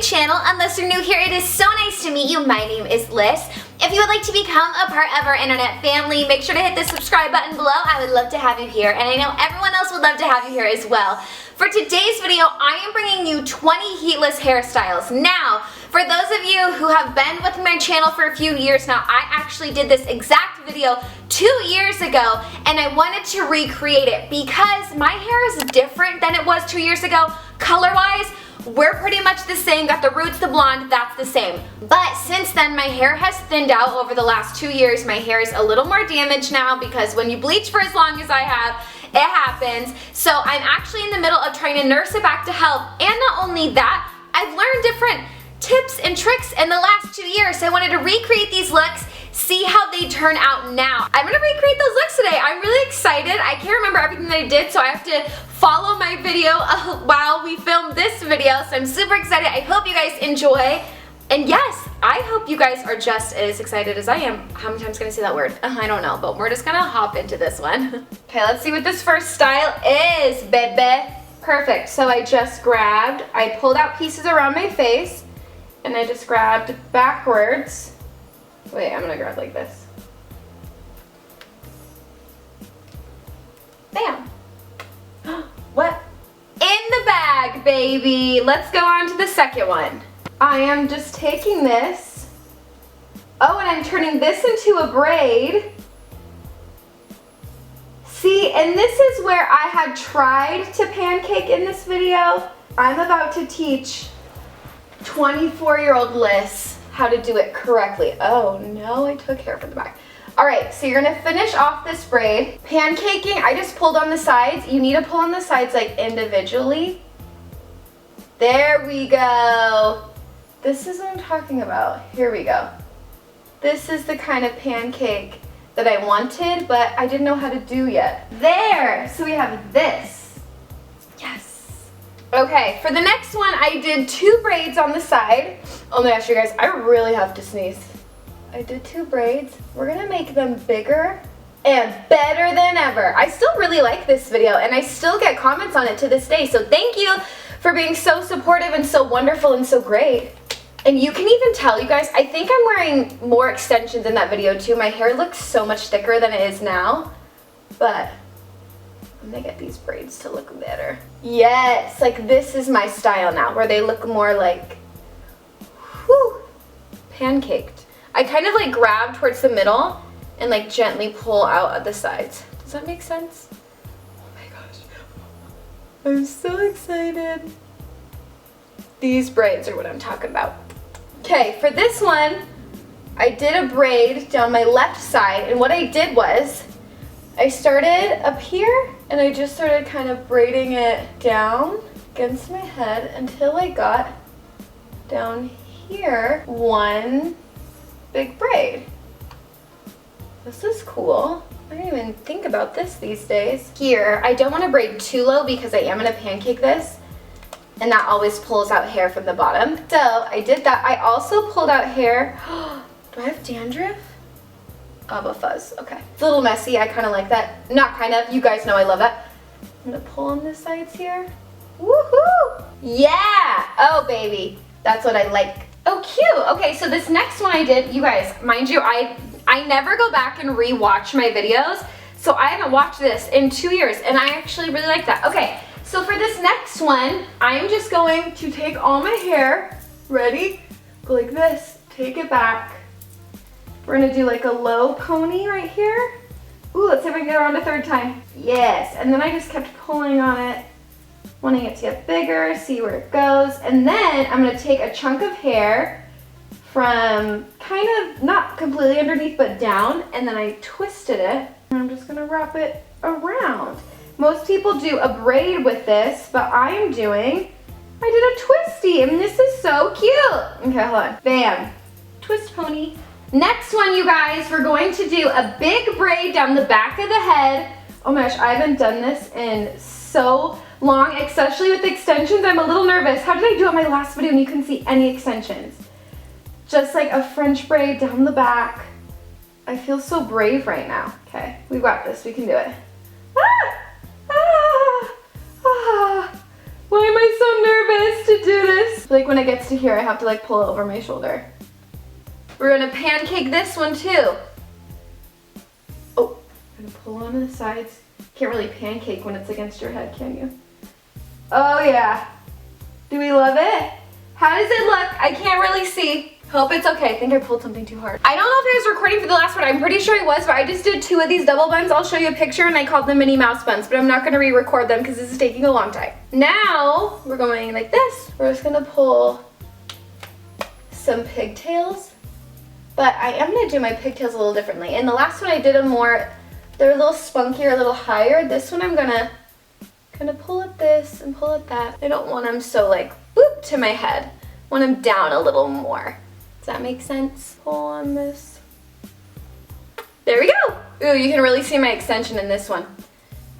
channel. Unless you're new here, it is so nice to meet you. My name is Lyss. If you would like to become a part of our internet family, make sure to hit the subscribe button below. I would love to have you here, and I know everyone else would love to have you here as well. For today's video, I am bringing you 20 heatless hairstyles. Now, for those of you who have been with my channel for a few years now, I actually did this exact video 2 years ago, and I wanted to recreate it because my hair is different than it was 2 years ago. Color-wise, we're pretty much the same. Got the roots, the blonde, that's the same. But since then, my hair has thinned out over the last 2 years. My hair is a little more damaged now because when you bleach for as long as I have, it happens. So I'm actually in the middle of trying to nurse it back to health. And not only that, I've learned different tips and tricks in the last 2 years. So I wanted to recreate these looks, see how they turn out now. I'm gonna recreate those looks today. I'm really excited. I can't remember everything that I did, so I have to follow my video while we film this video. So I'm super excited. I hope you guys enjoy. And yes, I hope you guys are just as excited as I am. How many times can I say that word? I don't know, but we're just gonna hop into this one. Okay, let's see what this first style is, baby. Perfect, so I pulled out pieces around my face, and I just grabbed backwards. Wait, I'm gonna grab like this. Bam. What? In the bag, baby. Let's go on to the second one. I am just taking this. Oh, and I'm turning this into a braid. See, and this is where I had tried to pancake in this video. I'm about to teach 24-year-old Lyss how to do it correctly. Oh no, I took hair from the back. All right, so you're gonna finish off this braid. Pancaking, I just pulled on the sides. You need to pull on the sides like individually. There we go. This is what I'm talking about. Here we go. This is the kind of pancake that I wanted, but I didn't know how to do yet. There, so we have this. Yes. Okay, for the next one, I did 2 braids on the side. Oh my gosh, you guys, I really have to sneeze. I did 2 braids. We're gonna make them bigger and better than ever. I still really like this video, and I still get comments on it to this day, so thank you for being so supportive and so wonderful and so great. And you can even tell, you guys, I think I'm wearing more extensions in that video too. My hair looks so much thicker than it is now, but I'm gonna get these braids to look better. Yes, like this is my style now, where they look more like, whew, pancaked. I kind of like grab towards the middle and like gently pull out at the sides. Does that make sense? Oh my gosh, I'm so excited. These braids are what I'm talking about. Okay, for this one, I did a braid down my left side, and what I did was, I started up here, and I just started kind of braiding it down against my head until I got down here, one big braid. This is cool. I didn't even think about this these days. Here, I don't want to braid too low because I am going to pancake this, and that always pulls out hair from the bottom. So I did that. I also pulled out hair. Do I have dandruff? I have a fuzz. Okay. It's a little messy. I kind of like that. Not kind of. You guys know I love that. I'm going to pull on the sides here. Woohoo! Yeah! Oh, baby. That's what I like. Oh, cute. Okay, so this next one I did, you guys, mind you, I never go back and re-watch my videos, so I haven't watched this in 2 years, and I actually really like that. Okay, so for this next one, I'm just going to take all my hair, ready? Go like this, take it back. We're gonna do like a low pony right here. Ooh, let's see if I can get around a third time. Yes, and then I just kept pulling on it, wanting it to get bigger, see where it goes. And then I'm gonna take a chunk of hair from kind of, not completely underneath, but down, and then I twisted it, and I'm just gonna wrap it around. Most people do a braid with this, but I did a twisty, and this is so cute. Okay, hold on. Bam. Twist pony. Next one, you guys, we're going to do a big braid down the back of the head. Oh my gosh, I haven't done this in so long, especially with extensions. I'm a little nervous. How did I do it in my last video and you couldn't see any extensions? Just like a French braid down the back. I feel so brave right now. Okay, we've got this. We can do it. Ah! Ah! Ah! Why am I so nervous to do this? Like, like when it gets to here, I have to like pull it over my shoulder. We're gonna pancake this one too. Oh, I'm gonna pull on the sides. Can't really pancake when it's against your head, can you? Oh yeah. Do we love it? How does it look? I can't really see. Hope it's okay. I think I pulled something too hard. I don't know if I was recording for the last one. I'm pretty sure I was, but I just did 2 of these double buns. I'll show you a picture, and I called them Minnie Mouse buns, but I'm not gonna re-record them because this is taking a long time. Now, we're going like this. We're just gonna pull some pigtails, but I am gonna do my pigtails a little differently. In the last one, I did them more, they're a little spunkier, a little higher. This one, I'm gonna pull at this and pull at that. I don't want them so like, whoop, to my head. I want them down a little more. Does that make sense? Pull on this. There we go. Ooh, you can really see my extension in this one.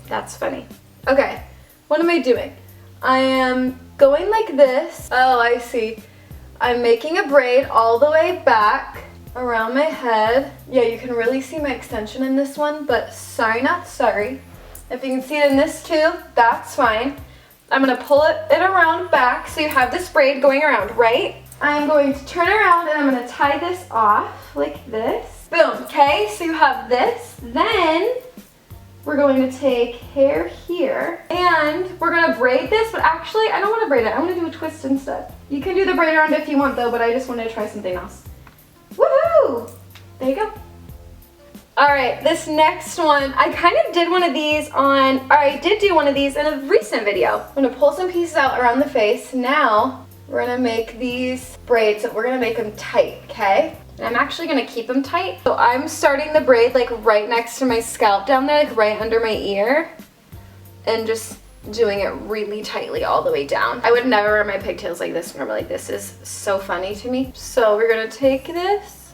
That's funny. Okay, what am I doing? I am going like this. Oh, I see. I'm making a braid all the way back around my head. Yeah, you can really see my extension in this one, but sorry, not sorry. If you can see it in this too, that's fine. I'm gonna pull it around back so you have this braid going around, right? I'm going to turn around and I'm gonna tie this off like this. Boom, okay, so you have this. Then we're going to take hair here and we're gonna braid this, but actually I don't wanna braid it, I wanna do a twist instead. You can do the braid around if you want though, but I just wanted to try something else. Woohoo! There you go. All right, this next one, I kind of did one of these on, or I did do one of these in a recent video. I'm gonna pull some pieces out around the face. Now, we're gonna make these braids, so we're gonna make them tight, okay? And I'm actually gonna keep them tight. So I'm starting the braid like right next to my scalp down there, like right under my ear, and just doing it really tightly all the way down. I would never wear my pigtails like this normally. This is so funny to me. So we're gonna take this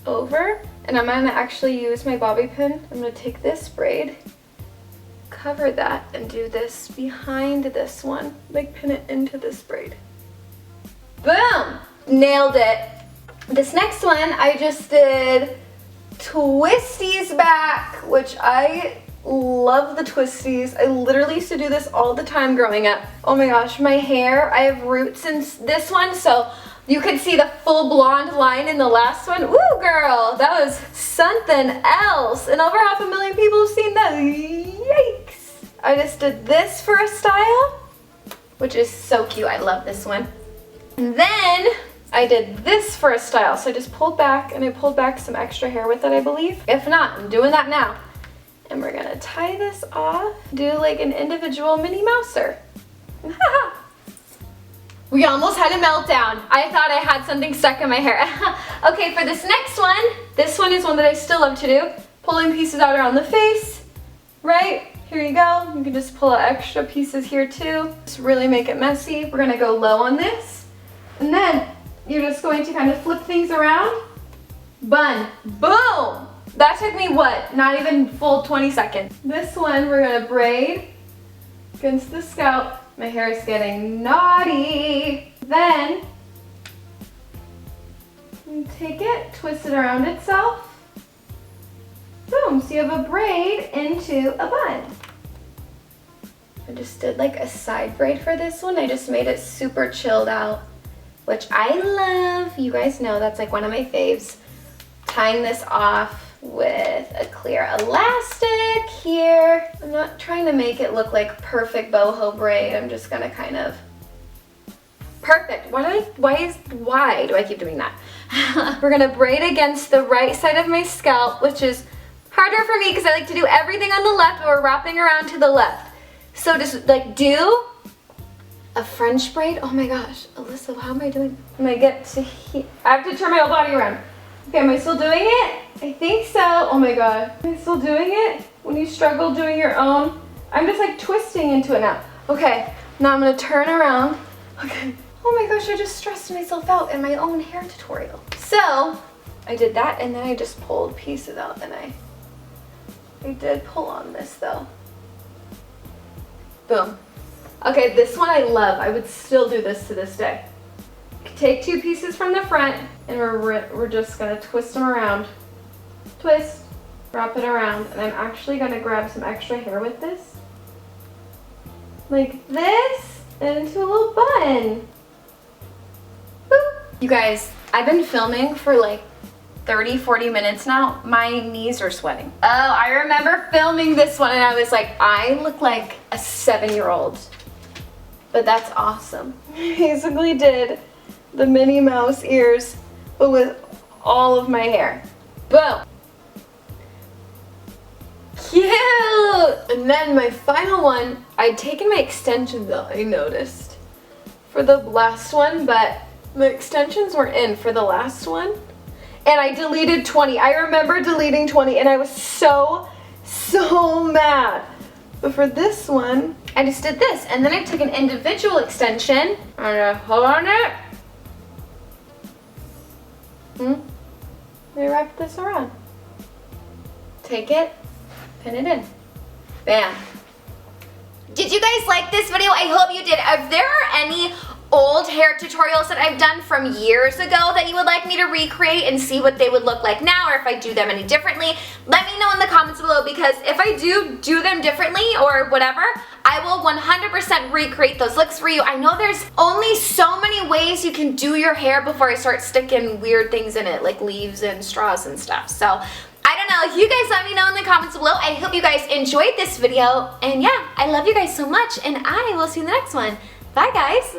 over, and I'm gonna actually use my bobby pin. I'm gonna take this braid, cover that, and do this behind this one, like pin it into this braid. Boom! Nailed it. This next one, I just did twisties back, which I love the twisties. I literally used to do this all the time growing up. Oh my gosh, my hair, I have roots in this one, so you could see the full blonde line in the last one. Woo, girl, that was something else. And over 500,000 people have seen that. Yikes. I just did this for a style, which is so cute. I love this one. And then I did this for a style. So I just pulled back, and I pulled back some extra hair with it, I believe. If not, I'm doing that now. And we're gonna tie this off, do like an individual Minnie Mouser. We almost had a meltdown. I thought I had something stuck in my hair. Okay, for this next one, this one is one that I still love to do. Pulling pieces out around the face, right? Here you go. You can just pull out extra pieces here too. Just really make it messy. We're gonna go low on this. And then you're just going to kind of flip things around. Bun, boom! That took me what? Not even full 20 seconds. This one we're gonna braid against the scalp. My hair is getting naughty. Then, you take it, twist it around itself. Boom, so you have a braid into a bun. I just did like a side braid for this one. I just made it super chilled out, which I love. You guys know that's like one of my faves. Tying this off with a clear elastic here. I'm not trying to make it look like perfect boho braid. I'm just gonna kind of, perfect. Why do I keep doing that? We're gonna braid against the right side of my scalp, which is harder for me because I like to do everything on the left, but we're wrapping around to the left. So just like do a French braid. Oh my gosh, Alyssa, how am I doing? I'm gonna get to here. I have to turn my whole body around. Okay, am I still doing it? I think so. Oh my god. Am I still doing it? When you struggle doing your own, I'm just like twisting into it now. Okay, now I'm gonna turn around. Okay. Oh my gosh, I just stressed myself out in my own hair tutorial. So, I did that and then I just pulled pieces out and I did pull on this though. Boom. Okay, this one I love. I would still do this to this day. Take 2 pieces from the front and we're just gonna twist them around. Twist, wrap it around, and I'm actually gonna grab some extra hair with this. Like this. and into a little bun. Boop. You guys, I've been filming for like 30-40 minutes now. My knees are sweating. Oh, I remember filming this one and I was like, I look like a 7-year-old. But that's awesome. Basically did the Minnie Mouse ears, but with all of my hair. Boom. Cute! And then my final one, I'd taken my extensions out, I noticed, for the last one, but the extensions were in for the last one. And I deleted 20. I remember deleting 20 and I was so mad. But for this one, I just did this. And then I took an individual extension. I'm gonna hold on it. Let me wrap this around. Take it, pin it in. Bam. Did you guys like this video? I hope you did. If there are any old hair tutorials that I've done from years ago that you would like me to recreate and see what they would look like now, or if I do them any differently, let me know in the comments below, because if I do them differently or whatever, I will 100% recreate those looks for you. I know there's only so many ways you can do your hair before I start sticking weird things in it, like leaves and straws and stuff. So I don't know. You guys let me know in the comments below. I hope you guys enjoyed this video. And yeah, I love you guys so much, and I will see you in the next one. Bye, guys.